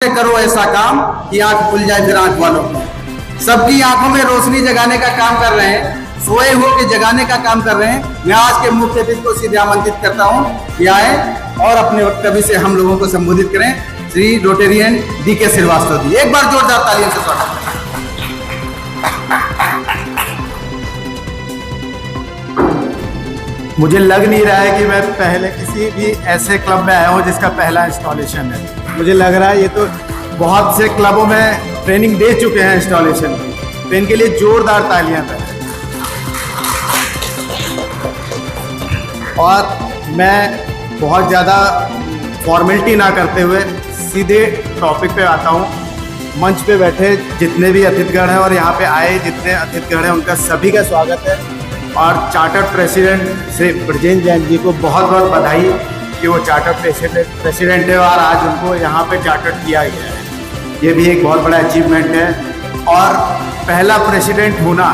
करो ऐसा काम कि आंख खुल जाए फिर आंख वालों की। सबकी आंखों में रोशनी जगाने का काम कर रहे हैं, सोए हो के जगाने का काम कर रहे हैं। मैं आज के मुख्य अतिथि को सीधे आमंत्रित करता हूं कि आए और अपने वक्तव्य से हम लोगों को संबोधित करें। श्री रोटेरियन DK श्रीवास्तव जी, एक बार जोरदार तालियों से स्वागत करें। मुझे लग नहीं रहा है कि मैं पहले किसी भी ऐसे क्लब में आया हूँ जिसका पहला इंस्टॉलेशन है। मुझे लग रहा है ये तो बहुत से क्लबों में ट्रेनिंग दे चुके हैं इंस्टॉलेशन की, तो इनके लिए जोरदार तालियां करें। और मैं बहुत ज़्यादा फॉर्मेलिटी ना करते हुए सीधे टॉपिक पे आता हूँ। मंच पे बैठे जितने भी अतिथिगण हैं और यहाँ पे आए जितने अतिथिगण हैं उनका सभी का स्वागत है। और चार्टर्ड प्रेसिडेंट श्री ब्रजेंद्र जैन जी को बहुत बहुत बधाई कि वो चार्टर्ड प्रेसिडेंट है और आज उनको यहाँ पे चार्टर्ड किया गया है। ये भी एक बहुत बड़ा अचीवमेंट है और पहला प्रेसिडेंट होना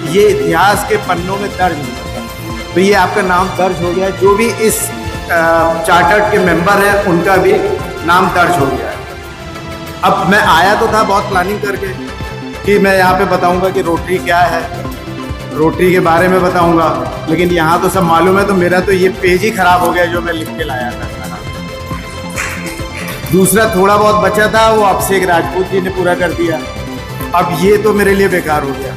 ये इतिहास के पन्नों में दर्ज हो जाता है। तो ये आपका नाम दर्ज हो गया है। जो भी इस चार्टर्ड के मेंबर हैं उनका भी नाम दर्ज हो गया है। अब मैं आया तो था बहुत प्लानिंग करके कि मैं यहाँ पे बताऊँगा कि रोटरी क्या है, रोटरी के बारे में बताऊंगा, लेकिन यहाँ तो सब मालूम है। तो मेरा तो ये पेज ही खराब हो गया जो मैं लिख के लाया था। दूसरा थोड़ा बहुत बचा था वो अभिषेक राजपूत जी ने पूरा कर दिया। अब ये तो मेरे लिए बेकार हो गया,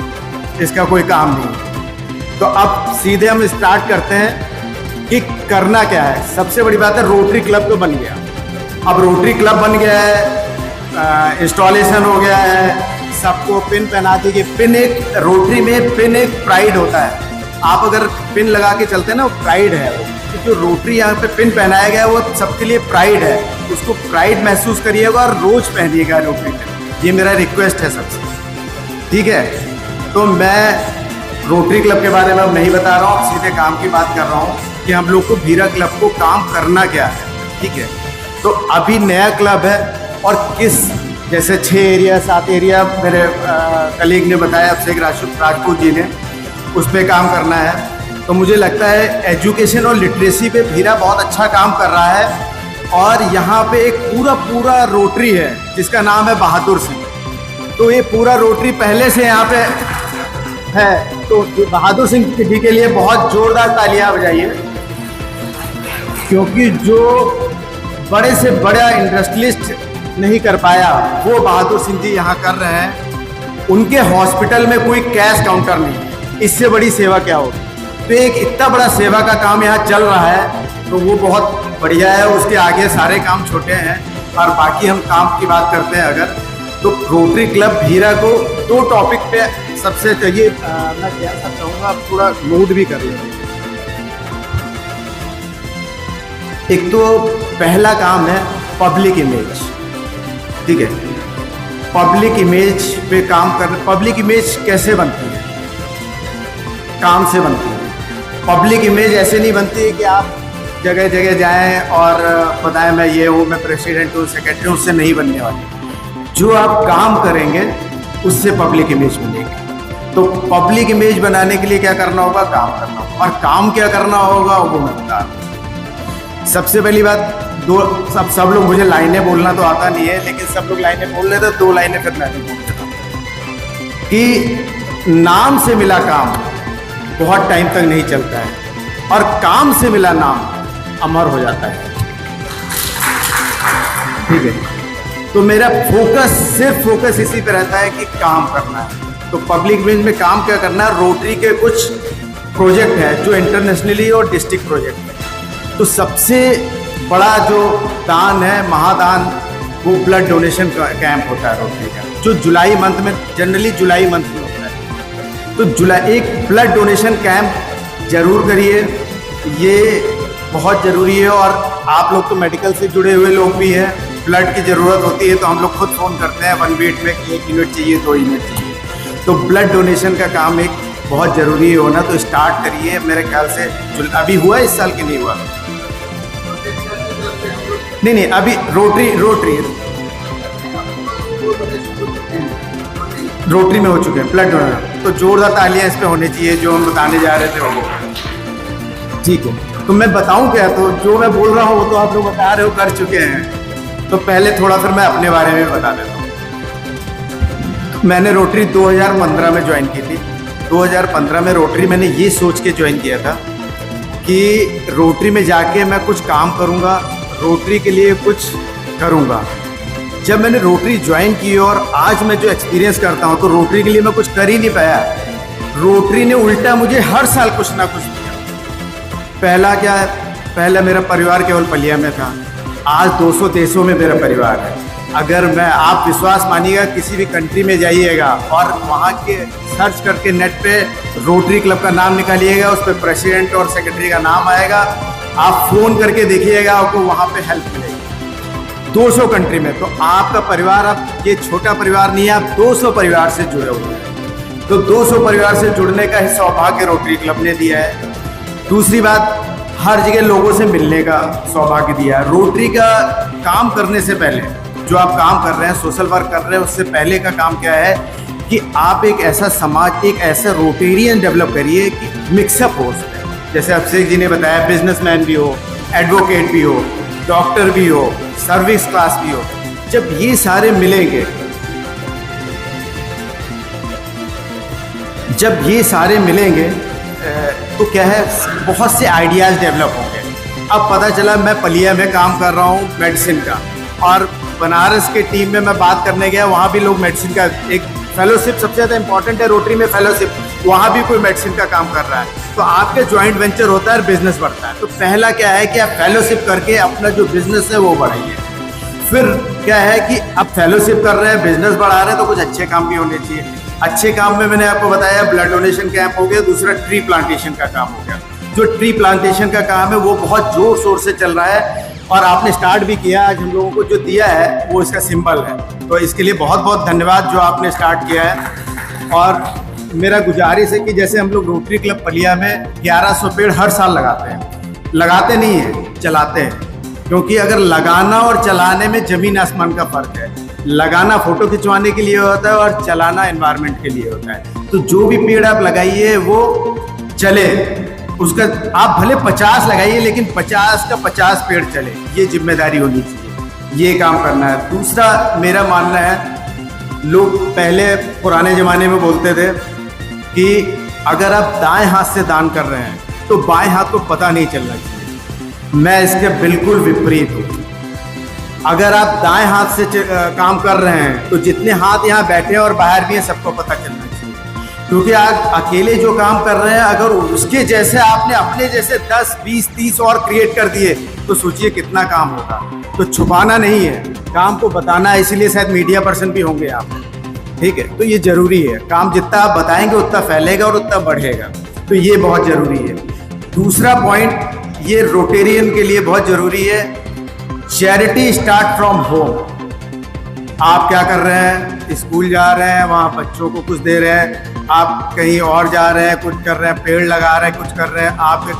इसका कोई काम नहीं। तो अब सीधे हम स्टार्ट करते हैं कि करना क्या है। सबसे बड़ी बात है रोटरी क्लब तो बन गया। अब रोटरी क्लब बन गया है, इंस्टॉलेशन हो गया है, सबको पिन पहना दी। पिन एक रोटरी में पिन एक प्राइड होता है। आप अगर पिन लगा के चलते हैं ना, वो प्राइड है। वो जो रोटरी यहाँ पे पिन पहनाया गया है वो सबके लिए प्राइड है। उसको प्राइड महसूस करिएगा और रोज पहनिएगा रोटरी पिन। ये मेरा रिक्वेस्ट है सबसे, ठीक है। तो मैं रोटरी क्लब के बारे में अब नहीं बता रहा हूँ, सीधे काम की बात कर रहा हूँ कि हम लोग को भीरा क्लब को काम करना क्या है, ठीक है। तो अभी नया क्लब है और किस जैसे 6 एरिया 7 एरिया मेरे कलीग ने बताया, अभिषेक राजपूत जी ने, उस पर काम करना है। तो मुझे लगता है एजुकेशन और लिटरेसी पे भीरा बहुत अच्छा काम कर रहा है। और यहाँ पे एक पूरा रोटरी है जिसका नाम है बहादुर सिंह। तो ये पूरा रोटरी पहले से यहाँ पे है। तो बहादुर सिंह जी के लिए बहुत जोरदार तालियां बजाइए, क्योंकि जो बड़े से बड़ा इंडस्ट्रियलिस्ट नहीं कर पाया वो बहादुर सिंह जी यहाँ कर रहे हैं। उनके हॉस्पिटल में कोई कैश काउंटर नहीं, इससे बड़ी सेवा क्या होगी। तो एक इतना बड़ा सेवा का काम यहाँ चल रहा है, तो वो बहुत बढ़िया है। उसके आगे सारे काम छोटे हैं। और बाकी हम काम की बात करते हैं अगर, तो रोटरी क्लब भीरा को 2 टॉपिक पे सबसे चाहिए। मैं क्या चाहूँगा आप थोड़ा नोट भी कर लें। एक तो पहला काम है पब्लिक इमेज, ठीक है। पब्लिक इमेज पे काम कर। पब्लिक इमेज कैसे बनती है? काम से बनती है। पब्लिक इमेज ऐसे नहीं बनती है कि आप जगह जगह जाएं और बताएं मैं ये हूँ, मैं प्रेसिडेंट हूँ, सेक्रेटरी हूँ। उससे नहीं बनने वाली। जो आप काम करेंगे उससे पब्लिक इमेज बनेगी। तो पब्लिक इमेज बनाने के लिए क्या करना होगा? काम करना होगा। और काम क्या करना होगा वो मैं बता रहा हूँ। सबसे पहली बात, सब लोग, मुझे लाइनें बोलना तो आता नहीं है, लेकिन सब लोग लाइनें बोल रहे थे, 2 लाइनें फिर मैं भी बोल देता हूँ कि नाम से मिला काम बहुत टाइम तक नहीं चलता है और काम से मिला नाम अमर हो जाता है, ठीक है। तो मेरा सिर्फ फोकस इसी पे रहता है कि काम करना है। तो पब्लिक इमेज में काम क्या करना है? रोटरी के कुछ प्रोजेक्ट है जो इंटरनेशनली और डिस्ट्रिक्ट प्रोजेक्ट है। तो सबसे बड़ा जो दान है, महादान, वो ब्लड डोनेशन का कैंप होता है रोटरी का, जो जुलाई मंथ में, जनरली जुलाई मंथ में होता है। तो एक ब्लड डोनेशन कैंप जरूर करिए, ये बहुत ज़रूरी है। और आप लोग तो मेडिकल से जुड़े हुए लोग भी हैं, ब्लड की ज़रूरत होती है तो हम लोग खुद फ़ोन करते हैं 1 मिनट में कि 1 यूनिट चाहिए, 2 यूनिट चाहिए। तो ब्लड डोनेशन का काम एक बहुत ज़रूरी है होना। तो स्टार्ट करिए। मेरे ख्याल से अभी हुआ इस साल कि नहीं हुआ? नहीं, अभी रोटरी में हो चुके हैं ब्लड डोनर। तो जोरदार तालियां इस पे होनी चाहिए जो हम बताने जा रहे थे वो, ठीक है। तो मैं बताऊं क्या? तो जो मैं बोल रहा हूँ वो तो आप लोग बता रहे हो, कर चुके हैं। तो पहले थोड़ा फिर मैं अपने बारे में बता देता हूँ। मैंने रोटरी 2015 में ज्वाइन की थी। 2015 में रोटरी मैंने ये सोच के ज्वाइन किया था कि रोटरी में जाके मैं कुछ काम करूँगा, रोटरी के लिए कुछ करूँगा। जब मैंने रोटरी ज्वाइन की और आज मैं जो एक्सपीरियंस करता हूँ तो रोटरी के लिए मैं कुछ कर ही नहीं पाया। रोटरी ने उल्टा मुझे हर साल कुछ ना कुछ दिया। पहला क्या है, पहला मेरा परिवार केवल पलिया में था, आज 200 देशों में मेरा परिवार है। अगर मैं, आप विश्वास मानिएगा, किसी भी कंट्री में जाइएगा और वहाँ के सर्च करके नेट पे रोटरी क्लब का नाम निकालिएगा, उस पर प्रेसिडेंट और सेक्रेटरी का नाम आएगा, आप फ़ोन करके देखिएगा, आपको वहाँ पे हेल्प मिलेगी 200 कंट्री में। तो आपका परिवार, अब ये छोटा परिवार नहीं है, आप 200 परिवार से जुड़े हुए हैं। तो 200 परिवार से जुड़ने का ही सौभाग्य रोटरी क्लब ने दिया है। दूसरी बात, हर जगह लोगों से मिलने का सौभाग्य दिया है। रोटरी का काम करने से पहले, जो आप काम कर रहे हैं, सोशल वर्क कर रहे हैं, उससे पहले का काम क्या है कि आप एक ऐसा समाज, एक ऐसा रोटेरियन डेवलप करिए कि मिक्सअप हो उसमें। जैसे अभिषेक जी ने बताया, बिजनेसमैन भी हो, एडवोकेट भी हो, डॉक्टर भी हो, सर्विस क्लास भी हो। जब ये सारे मिलेंगे, तो क्या है, बहुत से आइडियाज़ डेवलप होंगे। अब पता चला मैं पलिया में काम कर रहा हूँ मेडिसिन का, और बनारस के टीम में मैं बात करने गया, वहाँ भी लोग मेडिसिन का, एक फेलोशिप सबसे ज़्यादा इंपॉर्टेंट है रोटरी में, फेलोशिप, वहाँ भी कोई मेडिसिन का काम कर रहा है। तो आपके जॉइंट वेंचर होता है और बिजनेस बढ़ता है। तो पहला क्या है कि आप फेलोशिप करके अपना जो बिजनेस है वो बढ़ाइए। फिर क्या है कि अब फेलोशिप कर रहे हैं, बिजनेस बढ़ा रहे हैं, तो कुछ अच्छे काम भी होने चाहिए। अच्छे काम में मैंने आपको बताया, ब्लड डोनेशन कैंप हो गया, दूसरा ट्री प्लांटेशन का काम हो गया। जो ट्री प्लांटेशन का काम है वो बहुत जोर शोर से चल रहा है और आपने स्टार्ट भी किया। आज हम लोगों को जो दिया है वो इसका सिंबल है, तो इसके लिए बहुत बहुत धन्यवाद जो आपने स्टार्ट किया है। और मेरा गुजारिश है कि जैसे हम लोग रोटरी क्लब पलिया में 1100 पेड़ हर साल लगाते हैं, लगाते नहीं हैं, चलाते हैं, क्योंकि अगर लगाना और चलाने में ज़मीन आसमान का फ़र्क है। लगाना फ़ोटो खिंचवाने के लिए होता है और चलाना एनवायरनमेंट के लिए होता है। तो जो भी पेड़ आप लगाइए वो चले, उसका आप भले 50 लगाइए लेकिन 50 का 50 पेड़ चले, ये जिम्मेदारी होनी चाहिए, ये काम करना है। दूसरा मेरा मानना है, लोग पहले पुराने ज़माने में बोलते थे कि अगर आप दाएं हाथ से दान कर रहे हैं तो बाएं हाथ को पता नहीं चलना चाहिए। मैं इसके बिल्कुल विपरीत हूँ। अगर आप दाएं हाथ से काम कर रहे हैं तो जितने हाथ यहाँ बैठे हैं और बाहर भी हैं, सबको पता चलना चाहिए। क्योंकि आप अकेले जो काम कर रहे हैं, अगर उसके जैसे आपने अपने जैसे 10, 20, 30 और क्रिएट कर दिए तो सोचिए कितना काम होगा। तो छुपाना नहीं है, काम को बताना है, इसीलिए शायद मीडिया पर्सन भी होंगे आप, ठीक है। तो ये ज़रूरी है, काम जितना आप बताएंगे उतना फैलेगा और उतना बढ़ेगा, तो ये बहुत ज़रूरी है। दूसरा पॉइंट, ये रोटेरियन के लिए बहुत ज़रूरी है, चैरिटी स्टार्ट फ्रॉम होम। आप क्या कर रहे हैं, स्कूल जा रहे हैं, वहाँ बच्चों को कुछ दे रहे हैं, आप कहीं और जा रहे हैं, कुछ कर रहे हैं, पेड़ लगा रहे हैं, कुछ कर रहे हैं, आपके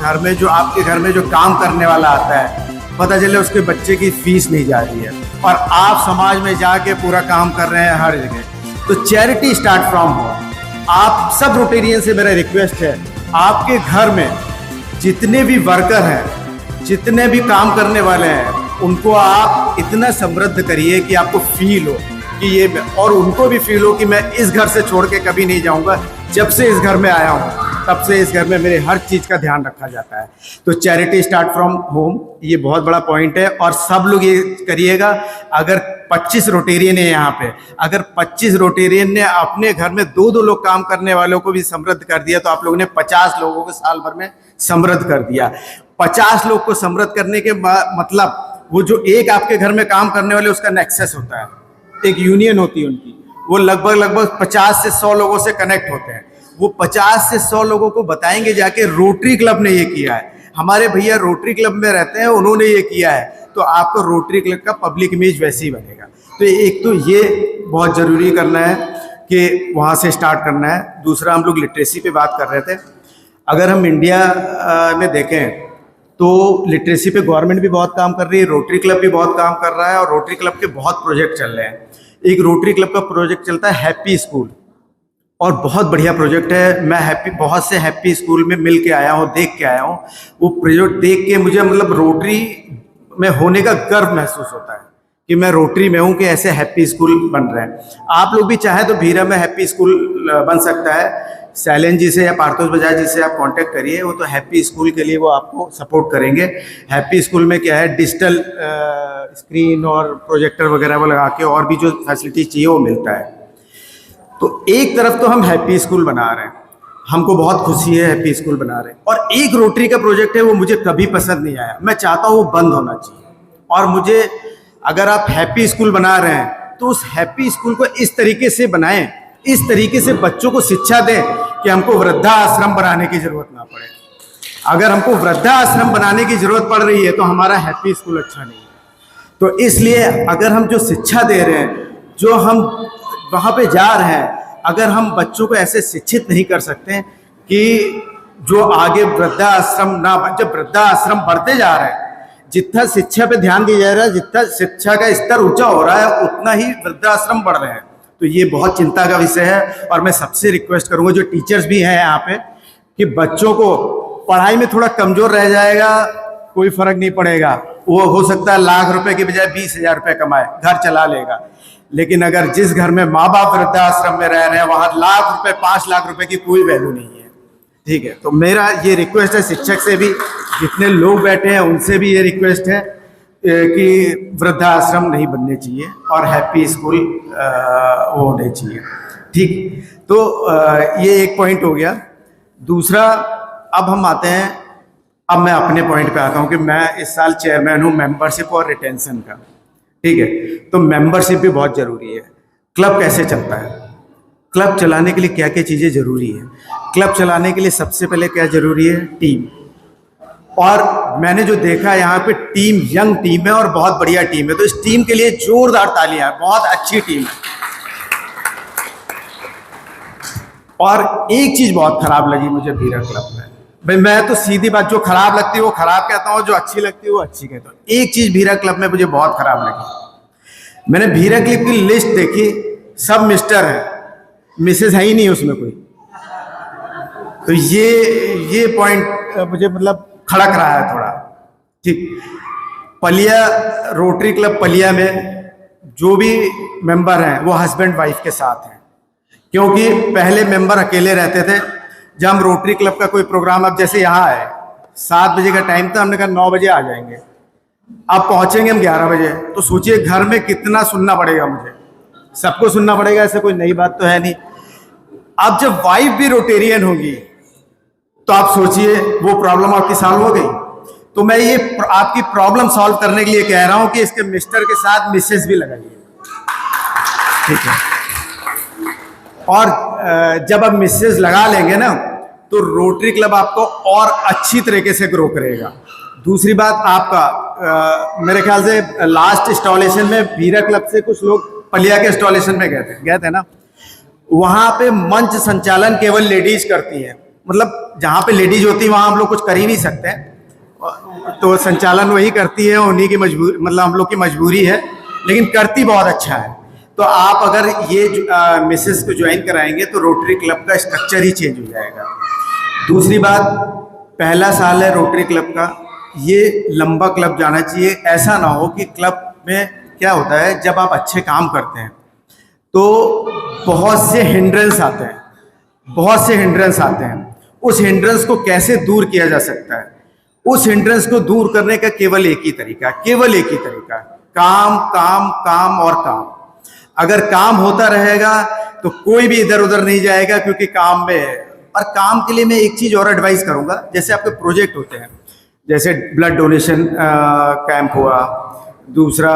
घर में जो काम करने वाला आता है, पता चले उसके बच्चे की फीस नहीं जा रही है और आप समाज में जाके पूरा काम कर रहे हैं हर जगह। तो चैरिटी स्टार्ट फ्रॉम होम। आप सब रोटेरियन से मेरा रिक्वेस्ट है, आपके घर में जितने भी वर्कर हैं, जितने भी काम करने वाले हैं, उनको आप इतना समृद्ध करिए कि आपको फील हो कि ये, और उनको भी फील हो कि मैं इस घर से छोड़ के कभी नहीं जाऊंगा। जब से इस घर में आया हूँ तब से इस घर में मेरे हर चीज़ का ध्यान रखा जाता है। तो चैरिटी स्टार्ट फ्रॉम होम, ये बहुत बड़ा पॉइंट है और सब लोग ये करिएगा। अगर 25 रोटेरियन है यहाँ पे, अगर 25 रोटेरियन ने अपने घर में 2-2 लोग काम करने वालों को भी समृद्ध कर दिया, तो आप लोगों ने 50 लोगों को साल भर में समृद्ध कर दिया। 50 लोग को समृद्ध करने के मतलब वो जो एक आपके घर में काम करने वाले, उसका नेक्सस होता है, एक यूनियन होती है उनकी, वो लगभग 50 से 100 लोगों से कनेक्ट होते हैं। वो 50 से 100 लोगों को बताएंगे जाके रोटरी क्लब ने ये किया है, हमारे भैया रोटरी क्लब में रहते हैं, उन्होंने ये किया है, तो आपको रोटरी क्लब का पब्लिक इमेज वैसे ही बनेगा। तो एक तो ये बहुत ज़रूरी करना है कि वहाँ से स्टार्ट करना है। दूसरा, हम लोग लिटरेसी पे बात कर रहे थे। अगर हम इंडिया में देखें तो लिटरेसी पे गवर्नमेंट भी बहुत काम कर रही है, रोटरी क्लब भी बहुत काम कर रहा है और रोटरी क्लब के बहुत प्रोजेक्ट चल रहे हैं। एक रोटरी क्लब का प्रोजेक्ट चलता है हैप्पी स्कूल, और बहुत बढ़िया प्रोजेक्ट है। मैं बहुत से हैप्पी स्कूल में मिल के आया हूँ, देख के आया हूँ। वो प्रोजेक्ट देख के मुझे मतलब रोटरी में होने का गर्व महसूस होता है कि मैं रोटरी में हूँ कि ऐसे हैप्पी स्कूल बन रहे हैं। आप लोग भी चाहें तो भीरा में हैप्पी स्कूल बन सकता है। शैलेन जी से या पार्थोस बजाज जी से आप कांटेक्ट करिए, वो तो हैप्पी स्कूल के लिए वो आपको सपोर्ट करेंगे। हैप्पी स्कूल में क्या है, डिजिटल स्क्रीन और प्रोजेक्टर वगैरह वो लगा के और भी जो फैसिलिटी चाहिए वो मिलता है। तो एक तरफ तो हम हैप्पी स्कूल बना रहे हैं, हमको बहुत खुशी है हैप्पी स्कूल बना रहे हैं, और एक रोटरी का प्रोजेक्ट है वो मुझे कभी पसंद नहीं आया। मैं चाहता हूँ वो बंद होना चाहिए। और मुझे, अगर आप हैप्पी स्कूल बना रहे हैं तो उस हैप्पी स्कूल को इस तरीके से बनाएं, इस तरीके से बच्चों को शिक्षा दें कि हमको वृद्धा आश्रम बनाने की जरूरत ना पड़े। अगर हमको वृद्धा आश्रम बनाने की जरूरत पड़ रही है तो हमारा हैप्पी स्कूल अच्छा नहीं है। तो इसलिए अगर हम जो शिक्षा दे रहे हैं, जो हम वहाँ पे जा रहे हैं, अगर हम बच्चों को ऐसे शिक्षित नहीं कर सकते हैं कि जो आगे वृद्धा आश्रम ना, जब वृद्धा आश्रम बढ़ते जा रहे हैं, जितना शिक्षा पे ध्यान दिया जा रहा है, जितना शिक्षा का स्तर ऊंचा हो रहा है, उतना ही वृद्धाश्रम बढ़ रहे हैं। तो ये बहुत चिंता का विषय है। और मैं सबसे रिक्वेस्ट करूंगा, जो टीचर्स भी हैं यहाँ पे, कि बच्चों को पढ़ाई में थोड़ा कमजोर रह जाएगा, कोई फर्क नहीं पड़ेगा। वो हो सकता है लाख रुपए के बजाय 20,000 रुपये कमाए, घर चला लेगा। लेकिन अगर जिस घर में माँ बाप वृद्धाश्रम में रह रहे हैं, वहां लाख रुपए, 5 लाख रुपए की कोई वैल्यू नहीं है। ठीक है, तो मेरा ये रिक्वेस्ट है, शिक्षक से भी, जितने लोग बैठे हैं उनसे भी ये रिक्वेस्ट है कि वृद्धाश्रम नहीं बनने चाहिए और हैप्पी स्कूल वो होने चाहिए। ठीक, तो ये एक पॉइंट हो गया। दूसरा, अब हम आते हैं, अब मैं अपने पॉइंट पे आता हूँ कि मैं इस साल चेयरमैन हूँ मेंबरशिप और रिटेंशन का। ठीक है, तो मेंबरशिप भी बहुत ज़रूरी है। क्लब कैसे चलता है, क्लब चलाने के लिए क्या क्या चीज़ें ज़रूरी है? क्लब चलाने के लिए सबसे पहले क्या ज़रूरी है? टीम। और मैंने जो देखा यहाँ पे टीम, यंग टीम है और बहुत बढ़िया टीम है, तो इस टीम के लिए जोरदार तालियां। बहुत अच्छी टीम है। और एक चीज बहुत खराब लगी मुझे भीरा क्लब में, भाई मैं तो सीधी बात, जो खराब लगती है वो खराब कहता हूँ, जो अच्छी लगती है वो अच्छी कहता हूँ। एक चीज भीरा क्लब में मुझे बहुत खराब लगी, मैंने भीरा क्लब की लिस्ट देखी, सब मिस्टर है, मिसेस है ही नहीं उसमें कोई। तो ये पॉइंट मुझे मतलब खड़क रहा है थोड़ा। ठीक, पलिया रोटरी क्लब पलिया में जो भी मेंबर हैं वो हस्बैंड वाइफ के साथ हैं, क्योंकि पहले मेंबर अकेले रहते थे। जब हम रोटरी क्लब का कोई प्रोग्राम, अब जैसे यहाँ है 7 बजे का टाइम था, हमने कहा 9 बजे आ जाएंगे, अब पहुंचेंगे हम 11 बजे। तो सोचिए घर में कितना सुनना पड़ेगा मुझे, सबको सुनना पड़ेगा, ऐसे कोई नई बात तो है नहीं। अब जब वाइफ भी रोटेरियन होगी तो आप सोचिए वो प्रॉब्लम आपकी सॉल्व हो गई। तो मैं ये आपकी प्रॉब्लम सॉल्व करने के लिए कह रहा हूं कि इसके मिस्टर के साथ मिसेस भी लगाइए। ठीक है, और जब आप मिसेस लगा लेंगे ना तो रोटरी क्लब आपको और अच्छी तरीके से ग्रो करेगा। दूसरी बात, आपका मेरे ख्याल से लास्ट इंस्टॉलेशन में भीरा क्लब से कुछ लोग पलिया के इंस्टॉलेशन में गए थे ना, वहां पे मंच संचालन केवल लेडीज करती हैं। मतलब जहाँ पे लेडीज होती है वहाँ हम लोग कुछ कर ही नहीं सकते, तो संचालन वही करती है, उन्हीं की मजबूरी, मतलब हम लोग की मजबूरी है, लेकिन करती बहुत अच्छा है। तो आप अगर ये मिसेस को ज्वाइन कराएंगे तो रोटरी क्लब का स्ट्रक्चर ही चेंज हो जाएगा। दूसरी बात, पहला साल है रोटरी क्लब का, ये लंबा क्लब जाना चाहिए। ऐसा ना हो कि क्लब में क्या होता है, जब आप अच्छे काम करते हैं तो बहुत से हिंड्रेंस आते हैं, बहुत से हिंड्रेंस आते हैं। उस हिंड्रेंस को कैसे दूर किया जा सकता है? उस हिंड्रेंस को दूर करने का केवल एक ही तरीका, केवल एक ही तरीका, काम काम काम और काम। अगर काम होता रहेगा तो कोई भी इधर उधर नहीं जाएगा, क्योंकि काम में है। और काम के लिए मैं एक चीज और एडवाइस करूंगा, जैसे आपके प्रोजेक्ट होते हैं, जैसे ब्लड डोनेशन कैंप हुआ, दूसरा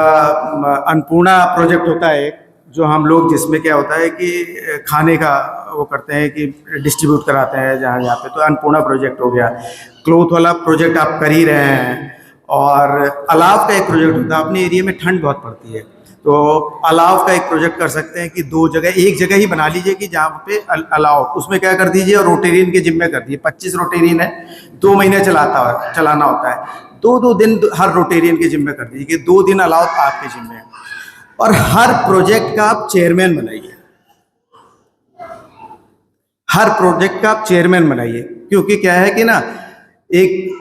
अन्नपूर्णा प्रोजेक्ट होता है एक, जो हम लोग, जिसमें क्या होता है कि खाने का वो करते हैं कि डिस्ट्रीब्यूट कराते हैं जहाँ जहाँ पे, तो अन्नपूर्णा प्रोजेक्ट हो गया। क्लोथ वाला प्रोजेक्ट आप कर ही रहे हैं। और अलाव का एक प्रोजेक्ट होता है, अपने एरिया में ठंड बहुत पड़ती है, तो अलाव का एक प्रोजेक्ट कर सकते हैं कि 2 जगह, एक जगह ही बना लीजिए कि जहाँ पे अलाव, उसमें क्या कर दीजिए, और रोटेरियन के जिम्मे कर दीजिए। 25 रोटेरियन है, 2 महीने चलाना होता है, 2-2 दिन हर रोटेरियन के जिम्मे कर दीजिए कि 2 दिन अलाव आपके जिम्मे है। और हर प्रोजेक्ट का आप चेयरमैन बनाइए, हर प्रोजेक्ट का आप चेयरमैन बनाइए, क्योंकि क्या है कि ना, एक